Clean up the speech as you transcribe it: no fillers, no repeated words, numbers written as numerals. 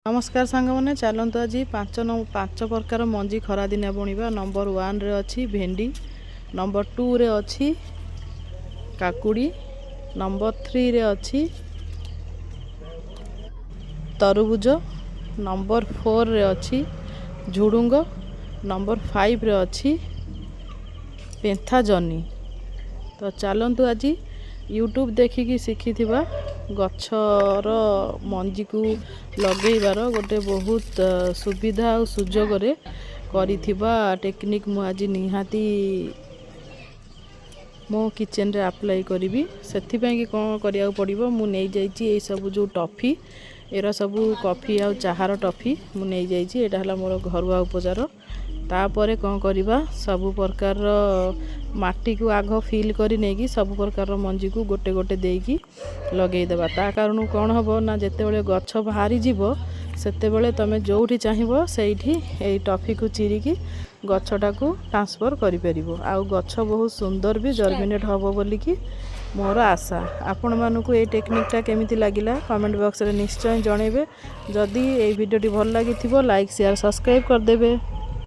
नमस्कार सांग मैंने चलतु आज पांच प्रकार मंजी खरा दिन बुणवा। नंबर 1 रे अच्छी भेंडी, नंबर 2 रे अच्छी काकुड़ी, नंबर 3 रे अच्छी तरबुज, नंबर 4 रे अच्छी झुडुंग, नंबर 5 रे अच्छी पेंथा जनी। तो चलतु आज यूट्यूब देखिकी शिखी गछर मंजी को लगेबार गोटे बहुत सुविधा और सुजोग करिथिबा टेक्निक मु आज निहाती मो किचन रे अप्लाई करी। से कौन करिया पड़ो मु नहीं जाइए सब जो टॉफी एरा सब कॉफी आ चाहार टॉफी मु नहीं जाइए। एटा हला मोर घरुआ उपचार। तापर कौन करवा सब प्रकार माटी को आग फिल करी नहीं सब प्रकार मंजी को गोटे गोटे देकी लगेदेवा। ता कारण कौन हम ना जिते गछ बाहरी जीव सेते बेले तुम जोठी चाहिए सेठी ए टॉफी को चिरिकी गछटा को ट्रांसफर करि परिबो। आउ गछ बहुत सुंदर भी जर्मिनेट हबो बोलिकी मोर आशा। आपण मानकु ए टेक्निकटा केमिति लागिला कमेंट बॉक्स रे निश्चय जणेबे। जदि ए वीडियोटी भल लागिथिबो लाइक शेयर सब्सक्राइब कर देबे।